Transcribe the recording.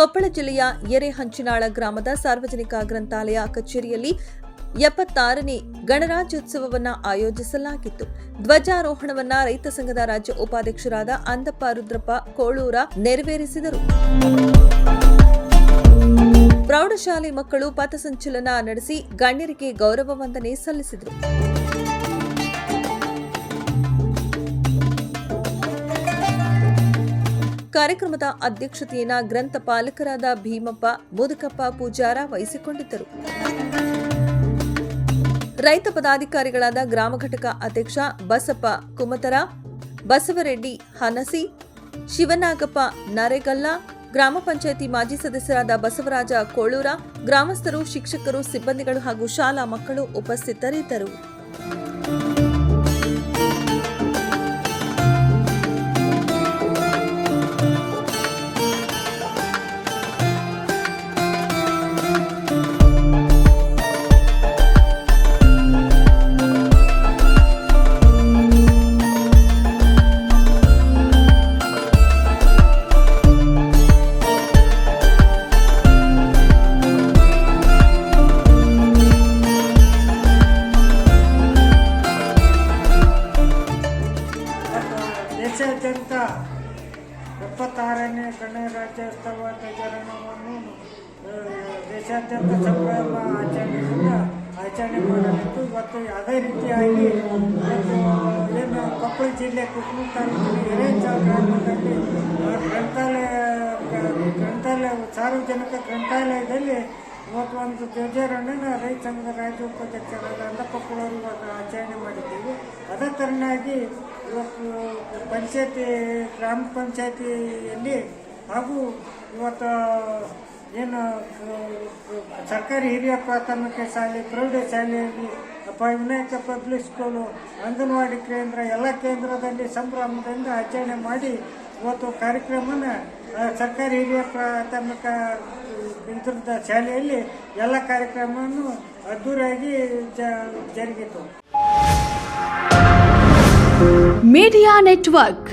ಕೊಪ್ಪಳ ಜಿಲ್ಲೆಯ ಎರೆಹಂಚಿನಾಳ ಗ್ರಾಮದ ಸಾರ್ವಜನಿಕ ಗ್ರಂಥಾಲಯ ಕಚೇರಿಯಲ್ಲಿ 76ನೇ ಗಣರಾಜ್ಯೋತ್ಸವವನ್ನು ಆಯೋಜಿಸಲಾಗಿತ್ತು. ಧ್ವಜಾರೋಹಣವನ್ನ ರೈತ ಸಂಘದ ರಾಜ್ಯ ಉಪಾಧ್ಯಕ್ಷರಾದ ಅಂದಪ್ಪ ರುದ್ರಪ್ಪ ಕೋಳೂರ ನೆರವೇರಿಸಿದರು. ಪ್ರೌಢಶಾಲೆ ಮಕ್ಕಳು ಪಥಸಂಚಲನ ನಡೆಸಿ ಗಣ್ಯರಿಗೆ ಗೌರವ ವಂದನೆ ಸಲ್ಲಿಸಿದರು. ಕಾರ್ಯಕ್ರಮದ ಅಧ್ಯಕ್ಷತೆಯನ್ನು ಗ್ರಂಥಪಾಲಕರಾದ ಭೀಮಪ್ಪ ಮುದುಕಪ್ಪ ಪೂಜಾರ ವಹಿಸಿಕೊಂಡಿದ್ದರು. ರೈತ ಪದಾಧಿಕಾರಿಗಳಾದ ಗ್ರಾಮ ಘಟಕ ಅಧ್ಯಕ್ಷ ಬಸಪ್ಪ ಕುಮತರ, ಬಸವರೆಡ್ಡಿ ಹನಸಿ, ಶಿವನಾಗಪ್ಪ ನರೇಗಲ್ಲ, ಗ್ರಾಮ ಪಂಚಾಯಿತಿ ಮಾಜಿ ಸದಸ್ಯರಾದ ಬಸವರಾಜ ಕೋಳೂರ, ಗ್ರಾಮಸ್ಥರು, ಶಿಕ್ಷಕರು, ಸಿಬ್ಬಂದಿಗಳು ಹಾಗೂ ಶಾಲಾ ಮಕ್ಕಳು ಉಪಸ್ಥಿತರಿದ್ದರು. ದೇಶಾದ್ಯಂತ 76ನೇ ಗಣರಾಜ್ಯೋತ್ಸವ ಧ್ವಜಾರೋಹಣವನ್ನು ದೇಶಾದ್ಯಂತ ಸಂಭ್ರಮ ಆಚರಣೆ ಮಾಡಲಿದ್ದು ಇವತ್ತು ಅದೇ ರೀತಿಯಾಗಿ ಏನು ಕೊಪ್ಪಳ ಜಿಲ್ಲೆ ಕುಕ್ನೂರು ತಾಲೂಕಿನ ಎರೆಹಂಚಾಳ ಗ್ರಾಮದಲ್ಲಿ ಗ್ರಂಥಾಲಯ ಸಾರ್ವಜನಿಕ ಗ್ರಂಥಾಲಯದಲ್ಲಿ ಇವತ್ತು ಒಂದು ಧ್ವಜಾರೋಹಣ ರೈತ ಸಂಘದ ರಾಜ್ಯ ಉಪಾಧ್ಯಕ್ಷರಾದ ಅಂದಪ್ಪ ಕೋಳೂರು ಇವತ್ತು ಆಚರಣೆ ಮಾಡಿದ್ದೀವಿ. ಅದೇ ಥರನಾಗಿ ಇವತ್ತು ಗ್ರಾಮ ಪಂಚಾಯತಿಯಲ್ಲಿ ಹಾಗೂ ಇವತ್ತು ಏನು ಸರ್ಕಾರಿ ಹಿರಿಯ ಪ್ರಾಥಮಿಕ ಶಾಲೆ, ಪ್ರೌಢಶಾಲೆಯಲ್ಲಿ ವಿನಾಯಕ ಪಬ್ಲಿಕ್ ಸ್ಕೂಲು, ಅಂಗನವಾಡಿ ಕೇಂದ್ರ ಎಲ್ಲ ಕೇಂದ್ರದಲ್ಲಿ ಸಂಭ್ರಮದಿಂದ ಆಚರಣೆ ಮಾಡಿ ಇವತ್ತು ಕಾರ್ಯಕ್ರಮನ ಸರ್ಕಾರಿ ಹಿರಿಯ ಪ್ರಾಥಮಿಕ ಶಾಲೆಯಲ್ಲಿ ಎಲ್ಲ ಕಾರ್ಯಕ್ರಮವನ್ನು ಅದ್ದೂರಿಯಾಗಿ ಜರುಗಿತು. Media network